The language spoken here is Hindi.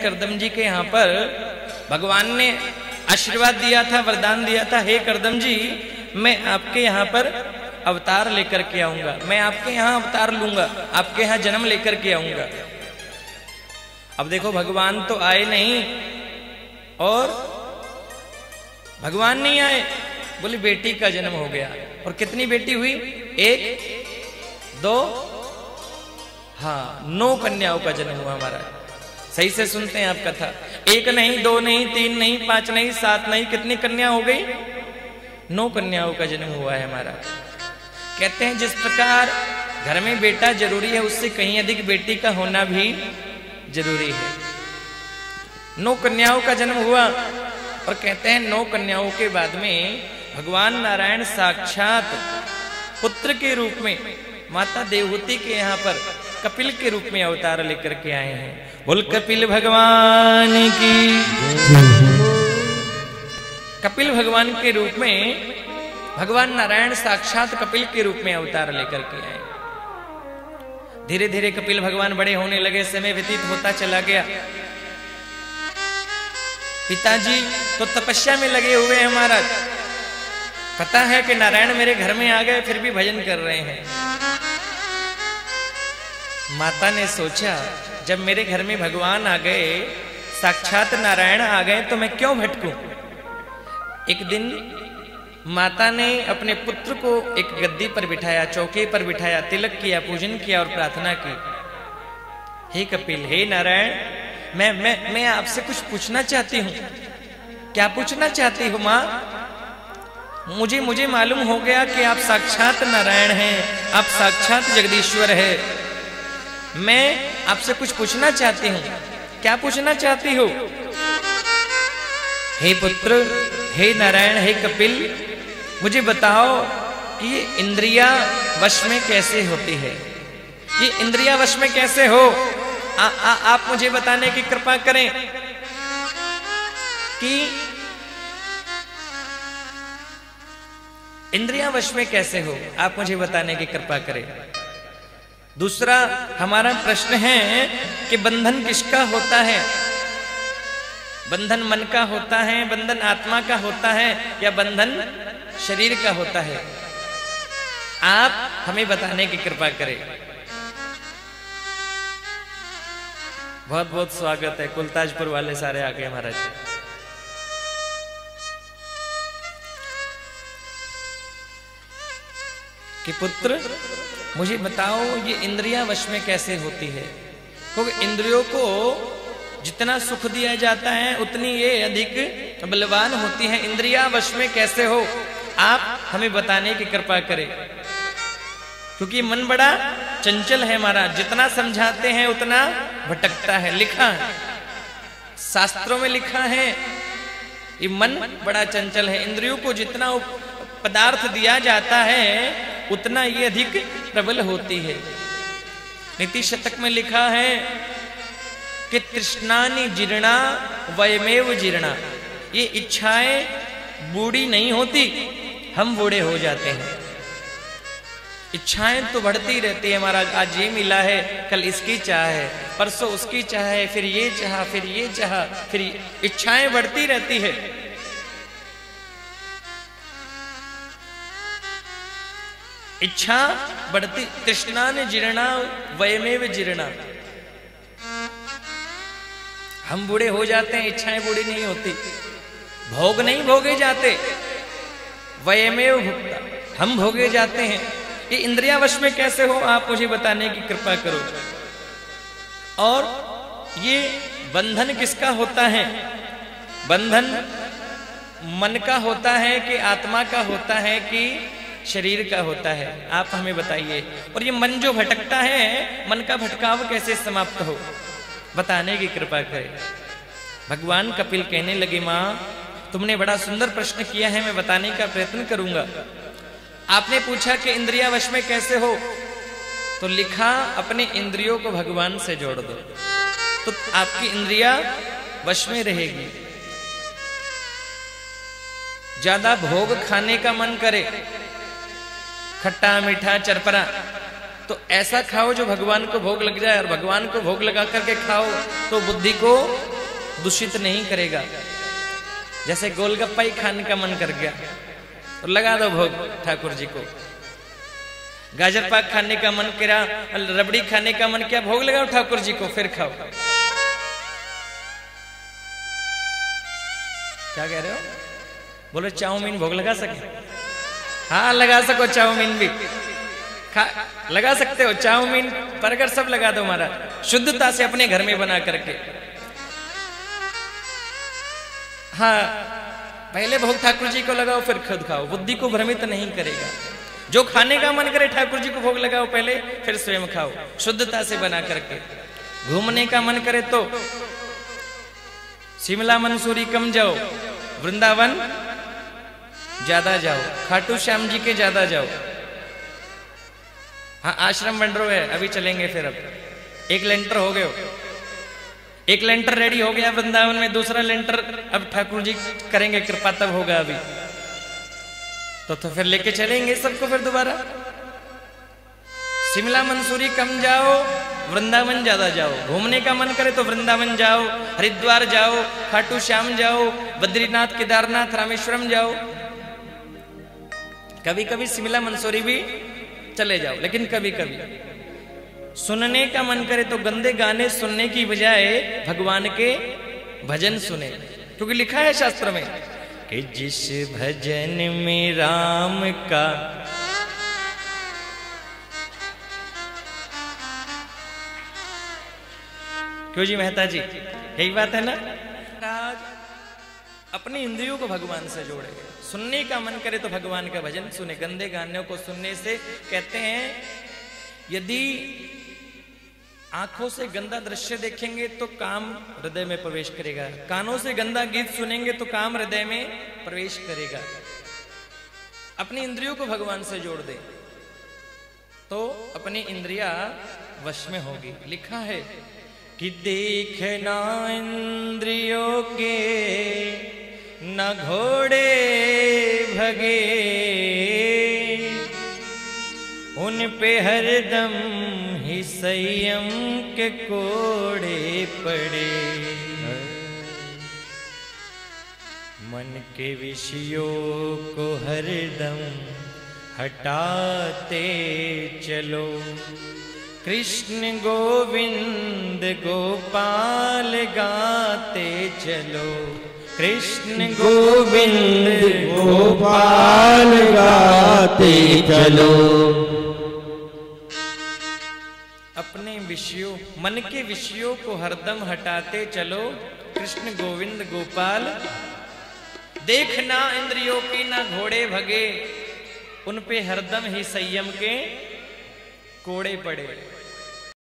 करदम जी के यहाँ पर भगवान ने आशीर्वाद दिया था, वरदान दिया था, हे करदम जी मैं आपके यहाँ पर अवतार लेकर के आऊंगा, मैं आपके यहाँ अवतार लूंगा, आपके यहाँ जन्म लेकर के आऊंगा। अब देखो भगवान तो आए नहीं और भगवान नहीं आए, बोले बेटी का जन्म हो गया। और कितनी बेटी हुई? 1 2 हाँ 9 कन्याओं का जन्म हुआ हमारा। सही से सुनते हैं आप कथा। 1 नहीं, 2 नहीं, 3 नहीं, 5 नहीं, 7 नहीं, कितनी कन्या हो गई? 9 कन्याओं का जन्म हुआ है हमारा। कहते हैं जिस प्रकार घर में बेटा जरूरी है, उससे कहीं अधिक बेटी का होना भी जरूरी है। 9 कन्याओं का जन्म हुआ और कहते हैं 9 कन्याओं के बाद में भगवान नारायण साक्षात पुत्र के रूप में माता देवहूति के यहाँ पर कपिल के रूप में अवतार लेकर के आए हैं। बोल कपिल भगवान की। कपिल भगवान के रूप में भगवान नारायण साक्षात कपिल के रूप में अवतार लेकर के आए। धीरे धीरे कपिल भगवान बड़े होने लगे, समय व्यतीत होता चला गया। पिताजी तो तपस्या में लगे हुए हैं महाराज। पता है कि नारायण मेरे घर में आ गए, फिर भी भजन कर रहे हैं। माता ने सोचा जब मेरे घर में भगवान आ गए, साक्षात नारायण आ गए, तो मैं क्यों भटकूं। एक दिन माता ने अपने पुत्र को एक गद्दी पर बिठाया, चौके पर बिठाया, तिलक किया, पूजन किया और प्रार्थना की। हे कपिल, हे नारायण, मैं आपसे कुछ पूछना चाहती हूँ। क्या पूछना चाहती हो माँ? मुझे मालूम हो गया कि आप साक्षात नारायण हैं, आप साक्षात जगदीश्वर है। मैं आपसे कुछ पूछना चाहती हूँ। क्या पूछना चाहती हो? हे पुत्र, हे नारायण, हे कपिल, मुझे बताओ कि ये इंद्रिया वश में कैसे होती है? ये इंद्रिया वश में कैसे हो? आप मुझे बताने की कृपा करें कि इंद्रिया वश में कैसे हो, आप मुझे बताने की कृपा करें। दूसरा हमारा प्रश्न है कि बंधन किसका होता है? बंधन मन का होता है, बंधन आत्मा का होता है, या बंधन शरीर का होता है? आप हमें बताने की कृपा करें। बहुत बहुत स्वागत है, कुलताजपुर वाले सारे आ गए महाराज। कि पुत्र मुझे बताओ ये इंद्रियां वश में कैसे होती है? क्योंकि इंद्रियों को जितना सुख दिया जाता है उतनी ये अधिक बलवान होती है। इंद्रियां वश में कैसे हो, आप हमें बताने की कृपा करें। क्योंकि मन बड़ा चंचल है हमारा, जितना समझाते हैं उतना भटकता है। लिखा है शास्त्रों में, लिखा है ये मन बड़ा चंचल है। इंद्रियों को जितना पदार्थ दिया जाता है उतना ये अधिक प्रबल होती है। नीति शतक में लिखा है कि तृष्णानि जीर्णा वयमेव जीर्णा। ये इच्छाएं बूढ़ी नहीं होती, हम बूढ़े हो जाते हैं। इच्छाएं तो बढ़ती रहती है महाराज। आज ये मिला है, कल इसकी चाह है, परसों उसकी चाह है, फिर ये चाह, फिर ये चाह, फिर इच्छाएं बढ़ती रहती है। इच्छा बढ़ती, तृष्णा ने जीर्णा वयमेव जीर्णा। हम बूढ़े हो जाते हैं, इच्छाएं बूढ़ी नहीं होती। भोग नहीं भोगे जाते, वयमेव भुक्ता, हम भोगे जाते हैं। ये इंद्रिया वश में कैसे हो, आप मुझे बताने की कृपा करो। और ये बंधन किसका होता है? बंधन मन का होता है कि आत्मा का होता है कि शरीर का होता है? आप हमें बताइए। और ये मन जो भटकता है, मन का भटकाव कैसे समाप्त हो, बताने की कृपा करें। भगवान कपिल कहने लगे, मां तुमने बड़ा सुंदर प्रश्न किया है, मैं बताने का प्रयत्न करूंगा। आपने पूछा कि इंद्रिया वश में कैसे हो, तो लिखा अपने इंद्रियों को भगवान से जोड़ दो तो आपकी इंद्रिया वश में रहेगी। ज्यादा भोग खाने का मन करे, खट्टा मीठा चरपरा, तो ऐसा खाओ जो भगवान को भोग लग जाए। और भगवान को भोग लगा करके खाओ तो बुद्धि को दूषित नहीं करेगा। जैसे गोलगप्पा ही खाने का मन कर गया तो लगा दो भोग ठाकुर जी को, गाजर पाक खाने का मन करा, रबड़ी खाने का मन किया, भोग लगाओ ठाकुर जी को, फिर खाओ। क्या कह रहे हो? बोलो चाउमीन भोग लगा सके? हाँ लगा सको, चाउमीन भी लगा सकते हो, चाउमीन बर्गर सब लगा दो महाराज, शुद्धता से अपने घर में बना करके। हाँ पहले भोग ठाकुर जी को लगाओ फिर खुद खाओ, बुद्धि को भ्रमित नहीं करेगा। जो खाने का मन करे ठाकुर जी को भोग लगाओ पहले, फिर स्वयं खाओ शुद्धता से बना करके। घूमने का मन करे तो शिमला मंसूरी कम जाओ, वृंदावन ज्यादा जाओ, खाटू श्याम जी के ज्यादा जाओ। हाँ आश्रम बन रहा है, अभी चलेंगे फिर। अब एक लेंटर हो गए, एक लेंटर रेडी हो गया वृंदावन में, दूसरा लेंटर अब ठाकुर जी करेंगे कृपा, तब होगा। अभी तो फिर लेके चलेंगे सबको फिर दोबारा। शिमला मंसूरी कम जाओ, वृंदावन ज्यादा जाओ। घूमने का मन करे तो वृंदावन जाओ, हरिद्वार जाओ, खाटू श्याम जाओ, बद्रीनाथ, केदारनाथ, रामेश्वरम जाओ। कभी कभी शिमला मंसूरी भी चले जाओ, लेकिन कभी कभी सुनने का मन करे तो गंदे गाने सुनने की बजाय भगवान के भजन सुने, क्योंकि लिखा है शास्त्र में कि जिस भजन में राम का क्यों जी मेहता जी, यही बात है ना। अपनी इंद्रियों को भगवान से जोड़े, सुनने का मन करे तो भगवान का भजन सुने। गंदे गानों को सुनने से कहते हैं यदि आंखों से गंदा दृश्य देखेंगे तो काम हृदय में प्रवेश करेगा, कानों से गंदा गीत सुनेंगे तो काम हृदय में प्रवेश करेगा। अपनी इंद्रियों को भगवान से जोड़ दे तो अपनी इंद्रिया वश में होगी। लिखा है कि देखना इंद्रियों के न घोड़े भगे, उन पे हरदम ही संयम के कोड़े पड़े। मन के विषयों को हरदम हटाते चलो, कृष्ण गोविंद गोपाल गाते चलो, कृष्ण गोविंद गोपाल गाते चलो। अपने विषयों, मन के विषयों को हरदम हटाते चलो, कृष्ण गोविंद गोपाल। देखना इंद्रियों की ना घोड़े भगे, उन पे हरदम ही संयम के कोड़े पड़े।